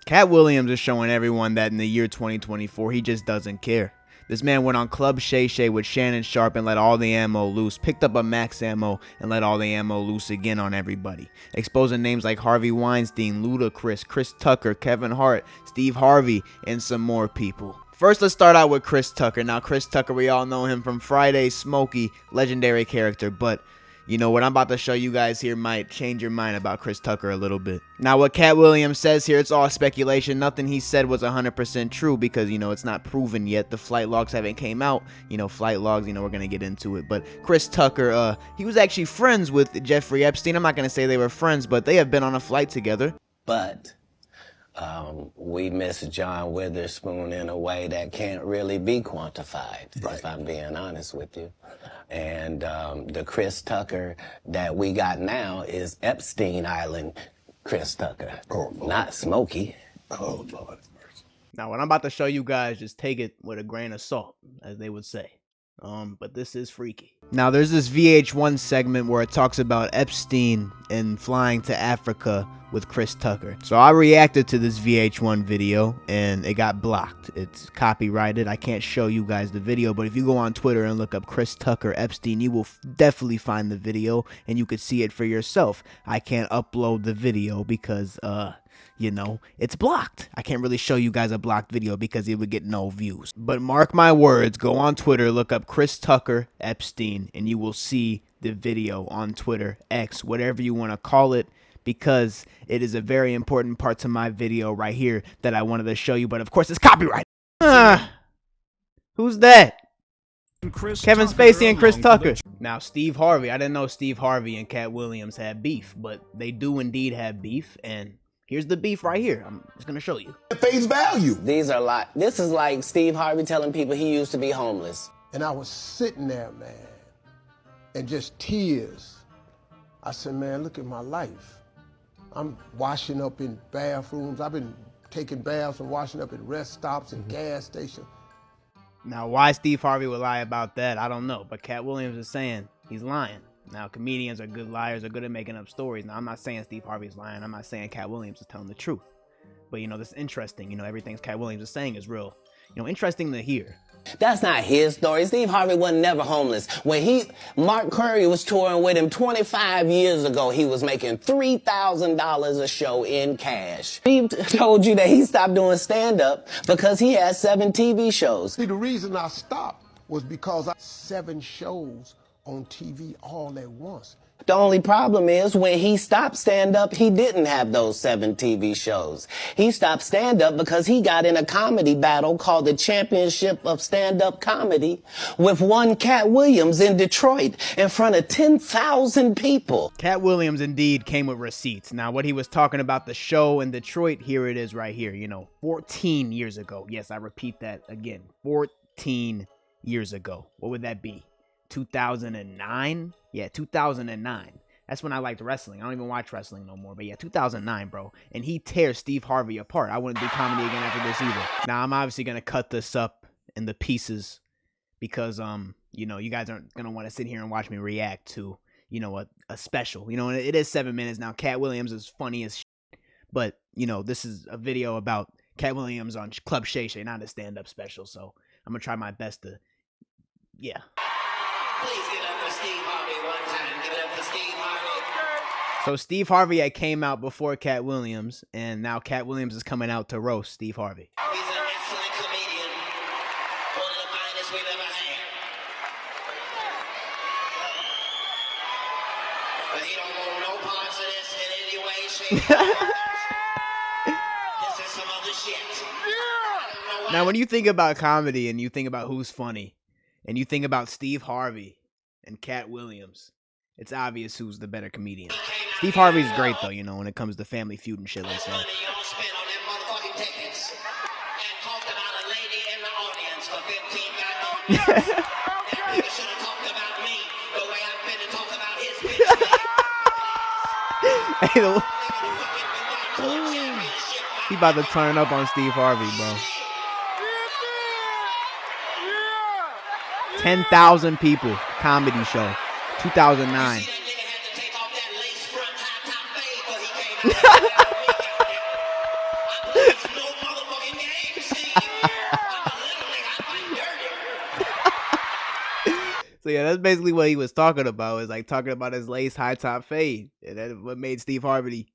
Katt Williams is showing everyone that in the year 2024, he just doesn't care. This man went on Club Shay Shay with Shannon Sharp and let all the ammo loose, picked up a max ammo and let all the ammo loose again on everybody, exposing names like Harvey Weinstein, Ludacris, Chris Tucker, Kevin Hart, Steve Harvey, and some more people. First, let's start out with Chris Tucker. Now, Chris Tucker, we all know him from Friday, Smokey, legendary character, but you know, what I'm about to show you guys here might change your mind about Chris Tucker a little bit. Now, what Katt Williams says here, it's all speculation. Nothing he said was 100% true because, you know, it's not proven yet. The flight logs haven't came out. You know, flight logs, you know, we're going to get into it. But Chris Tucker, he was actually friends with Jeffrey Epstein. I'm not going to say they were friends, but they have been on a flight together. But we miss John Witherspoon in a way that can't really be quantified, if I'm being honest with you. And the Chris Tucker that we got now is Epstein Island Chris Tucker, not Smokey. Oh, Lord. Now, what I'm about to show you guys, just take it with a grain of salt, as they would say. But this is freaky. Now, there's this VH1 segment where it talks about Epstein and flying to Africa with Chris Tucker. So I reacted to this VH1 video and it got blocked. It's copyrighted. I can't show you guys the video, but if you go on Twitter and look up Chris Tucker Epstein, you will definitely find the video and you could see it for yourself. I can't upload the video because, you know, it's blocked. I can't really show you guys a blocked video because it would get no views. But mark my words, go on Twitter, look up Chris Tucker Epstein, and you will see the video on Twitter, X, whatever you want to call it, because it is a very important part to my video right here that I wanted to show you. But of course, it's copyrighted. Who's that? Kevin Spacey and Chris Tucker. Now, Steve Harvey. I didn't know Steve Harvey and Katt Williams had beef, but they do indeed have beef, and here's the beef right here. I'm just gonna show you. Face value. These are like, this is like Steve Harvey telling people he used to be homeless. And I was sitting there, man, and just tears. I said, man, look at my life. I'm washing up in bathrooms. I've been taking baths and washing up at rest stops and gas stations. Now, why Steve Harvey would lie about that, I don't know. But Katt Williams is saying he's lying. Now, comedians are good liars, are good at making up stories. Now, I'm not saying Steve Harvey's lying. I'm not saying Katt Williams is telling the truth. But, you know, this is interesting. You know, everything Katt Williams is saying is real. You know, interesting to hear. That's not his story. Steve Harvey wasn't never homeless. When Mark Curry was touring with him 25 years ago, he was making $3,000 a show in cash. Steve told you that he stopped doing stand-up because he had 7 TV shows. See, the reason I stopped was because I had 7 shows on TV all at once. The only problem is when he stopped stand-up, he didn't have those 7 TV shows. He stopped stand-up because he got in a comedy battle called the Championship of Stand-Up Comedy with one Katt Williams in Detroit in front of 10,000 people. Katt Williams indeed came with receipts. Now, what he was talking about the show in Detroit, here it is right here. You know, 14 years ago. Yes, I repeat that again. 14 years ago. What would that be? 2009? Yeah, 2009. That's when I liked wrestling. I don't even watch wrestling no more. But yeah, 2009, bro. And he tears Steve Harvey apart. I wouldn't do comedy again after this either. Now, I'm obviously going to cut this up in the pieces because, you know, you guys aren't going to want to sit here and watch me react to, you know, a special. You know, it is 7 minutes now. Katt Williams is funny as shit. But, you know, this is a video about Katt Williams on Club Shay Shay, not a stand-up special. So I'm going to try my best to, yeah. Please give it up for Steve Harvey one time. Give it up for Steve Harvey. So Steve Harvey had came out before Katt Williams, and now Katt Williams is coming out to roast Steve Harvey. He's an excellent comedian. One of the finest we've ever had. But he don't want no parts of this in any way, shape, or form. This is some other shit. Now, when you think about comedy and you think about who's funny, and you think about Steve Harvey and Katt Williams, it's obvious who's the better comedian. Steve Harvey's great, though, you know, when it comes to Family Feud and shit like that. He about to turn up on Steve Harvey, bro. 10,000 people, comedy show, 2009. So yeah, that's basically what he was talking about. Is like talking about his lace high top fade, and that's what made Steve Harvey,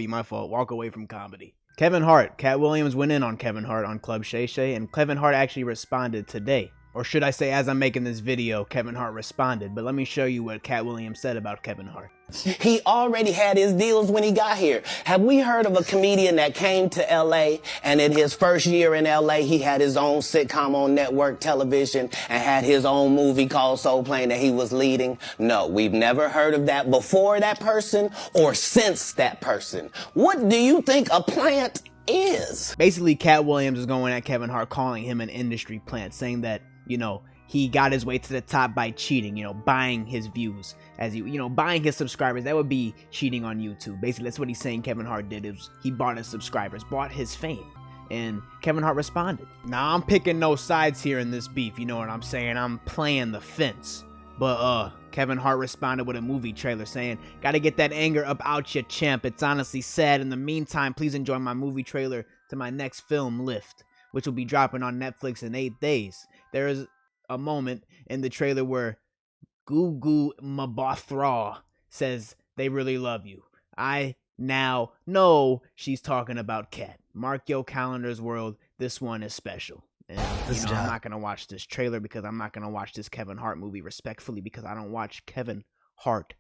my fault, walk away from comedy. Kevin Hart, Katt Williams went in on Kevin Hart on Club Shay Shay, and Kevin Hart actually responded today. Or should I say, as I'm making this video, Kevin Hart responded. But let me show you what Katt Williams said about Kevin Hart. He already had his deals when he got here. Have we heard of a comedian that came to LA and in his first year in LA, he had his own sitcom on network television and had his own movie called Soul Plane that he was leading? No, we've never heard of that before that person or since that person. What do you think a plant is? Basically, Katt Williams is going at Kevin Hart, calling him an industry plant, saying that, you know, he got his way to the top by cheating, you know, buying his views, as you know, buying his subscribers. That would be cheating on YouTube. Basically, that's what he's saying Kevin Hart did, is he bought his subscribers, bought his fame. And Kevin Hart responded. Now, I'm picking no sides here in this beef, you know what I'm saying? I'm playing the fence. But, Kevin Hart responded with a movie trailer saying, "Gotta get that anger up out ya, champ. It's honestly sad. In the meantime, please enjoy my movie trailer to my next film, Lift, which will be dropping on Netflix in 8 days. There is a moment in the trailer where Gugu Mbatha says they really love you. I now know she's talking about Katt. Mark your calendars, world. This one is special." And, you know, I'm not going to watch this trailer because I'm not going to watch this Kevin Hart movie respectfully, because I don't watch Kevin Hart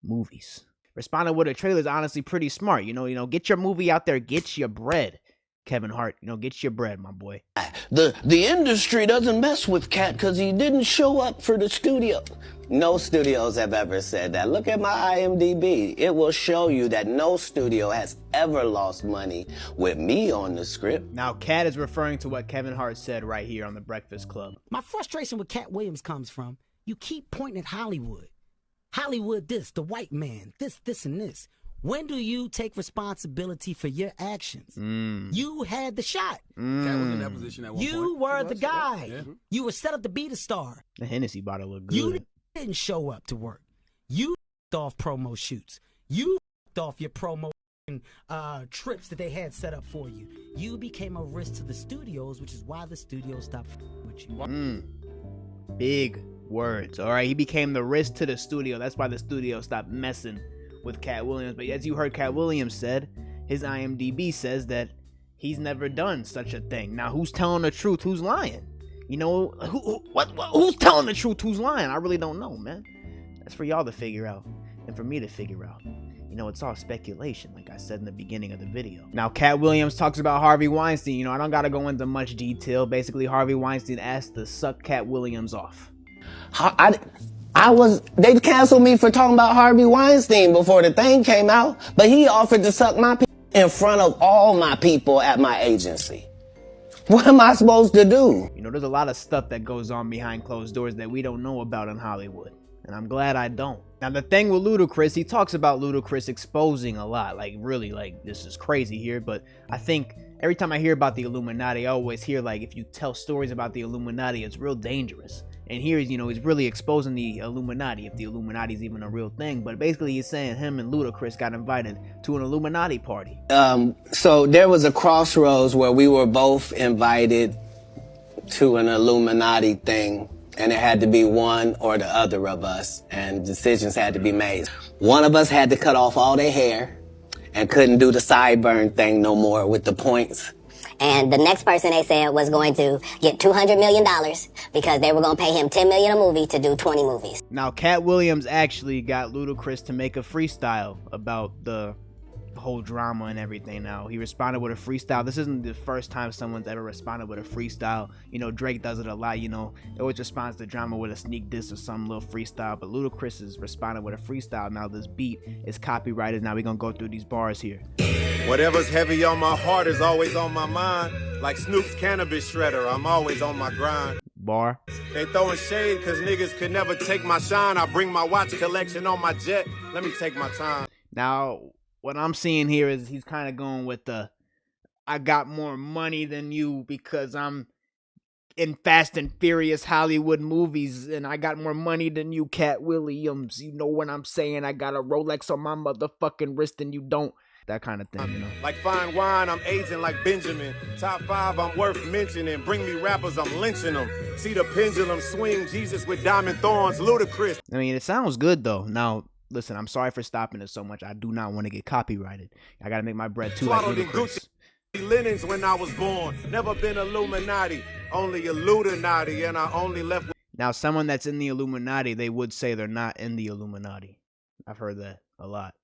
movies. Responding with a trailer is honestly pretty smart. You know, get your movie out there. Get your bread, Kevin Hart. You know, get your bread, my boy. The industry doesn't mess with Katt because he didn't show up for the studio. No studios have ever said that. Look at my IMDb. It will show you that no studio has ever lost money with me on the script. Now, Katt is referring to what Kevin Hart said right here on The Breakfast Club. My frustration with Katt Williams comes from, you keep pointing at Hollywood. Hollywood this, the white man, this, and this. When do you take responsibility for your actions? You had the shot. Katt was in that position at one point. You were the guy. Yeah. You were set up to be the star. The Hennessy bottle look good. You didn't show up to work. You off promo shoots. You off your promo trips that they had set up for you. You became a risk to the studios, which is why the studios stopped with you. Big words. All right, he became the risk to the studio. That's why the studio stopped messing with Katt Williams. But as you heard Katt Williams said, his IMDb says that he's never done such a thing. Now, who's telling the truth? Who's lying? You know, who's telling the truth? Who's lying? I really don't know, man. That's for y'all to figure out, and for me to figure out. You know, it's all speculation, like I said in the beginning of the video. Now, Katt Williams talks about Harvey Weinstein. You know, I don't gotta go into much detail. Basically, Harvey Weinstein asked to suck Katt Williams off. They canceled me for talking about Harvey Weinstein before the thing came out, but he offered to suck my in front of all my people at my agency. What am I supposed to do? You know, there's a lot of stuff that goes on behind closed doors that we don't know about in Hollywood, and I'm glad I don't. Now, the thing with Ludacris, he talks about Ludacris exposing a lot, like really, like this is crazy here, but I think every time I hear about the Illuminati, I always hear like if you tell stories about the Illuminati, it's real dangerous. And here, you know, he's really exposing the Illuminati, if the Illuminati is even a real thing. But basically, he's saying him and Ludacris got invited to an Illuminati party. So there was a crossroads where we were both invited to an Illuminati thing, and it had to be one or the other of us, and decisions had to be made. One of us had to cut off all their hair and couldn't do the sideburn thing no more with the points. And the next person they said was going to get $200 million because they were going to pay him $10 million a movie to do 20 movies. Now, Katt Williams actually got Ludacris to make a freestyle about the whole drama and everything. Now, he responded with a freestyle. This isn't the first time someone's ever responded with a freestyle. You know, Drake does it a lot, you know. He always responds to drama with a sneak diss or some little freestyle. But Ludacris is responding with a freestyle. Now, this beat is copyrighted. Now, we're going to go through these bars here. Whatever's heavy on my heart is always on my mind. Like Snoop's cannabis shredder, I'm always on my grind. Bar. They throwing shade cause niggas could never take my shine. I bring my watch collection on my jet. Let me take my time. Now, what I'm seeing here is he's kind of going with the, I got more money than you because I'm in Fast and Furious Hollywood movies, and I got more money than you, Katt Williams. You know what I'm saying? I got a Rolex on my motherfucking wrist and you don't. that kind of thing, you know. Like fine wine, I'm aging like Benjamin. Top 5, I'm worth mentioning. Bring me rappers, I'm lynching them. See the pendulum swing, Jesus with diamond thorns, ludicrous. I mean, it sounds good though. Now, listen, I'm sorry for stopping it so much. I do not want to get copyrighted. I gotta make my bread too, like Swaddled in Ludacris. Gucci linens when I was born. Never been Illuminati, only Illuminati, and I only left with Now, someone that's in the Illuminati, they would say they're not in the Illuminati. I've heard that a lot.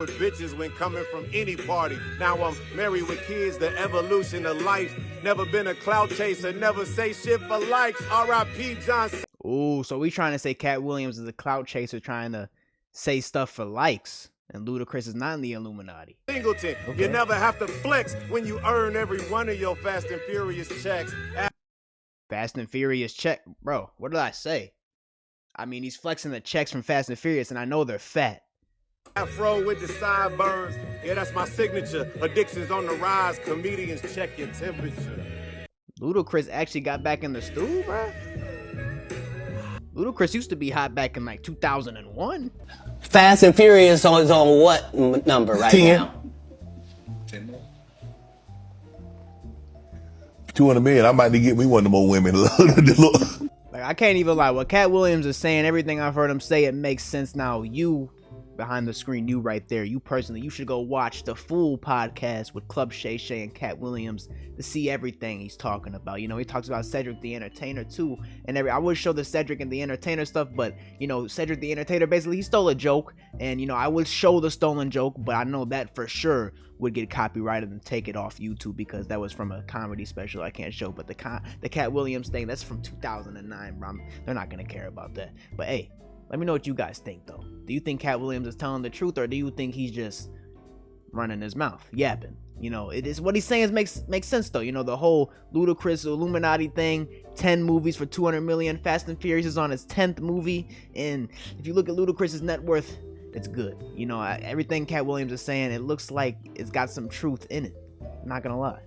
bitches when coming from any party. Now I'm married with kids, the evolution of life. Never been a clout chaser, never say shit for likes. R.I.P. John. Ooh, so we trying to say Katt Williams is a clout chaser trying to say stuff for likes, and Ludacris is not in the Illuminati. Singleton, you never have to flex when you earn every one of your Fast and Furious checks. Fast and Furious check. Bro, what did I say? I mean, he's flexing the checks from Fast and Furious, and I know they're fat. Afro with the sideburns, yeah, that's my signature. Addictions on the rise, comedians check your temperature. Ludacris actually got back in the stool, bro. Ludacris used to be hot back in like 2001. Fast and Furious is on what number right 10. now? 200 million. I might need to get me one of them more women. Like, I can't even lie. What Katt Williams is saying, everything I've heard him say, it makes sense now. You behind the screen, you right there, you personally, you should go watch the full podcast with Club Shay Shay and Katt Williams to see everything he's talking about. You know, he talks about Cedric the Entertainer too, and I would show the Cedric and the Entertainer stuff, but you know, Cedric the Entertainer, basically he stole a joke, and you know, I would show the stolen joke, but I know that for sure would get copyrighted and take it off YouTube because that was from a comedy special I can't show. But the Katt Williams thing, that's from 2009, bro. They're not gonna care about that. But hey, let me know what you guys think though. Do you think Katt Williams is telling the truth, or do you think he's just running his mouth, yapping? You know, it is what he's saying makes sense though. You know, the whole Ludacris Illuminati thing, 10 movies for 200 million. Fast and Furious is on his 10th movie, and if you look at Ludacris's net worth, it's good. You know, everything Katt Williams is saying, it looks like it's got some truth in it. I'm not gonna lie.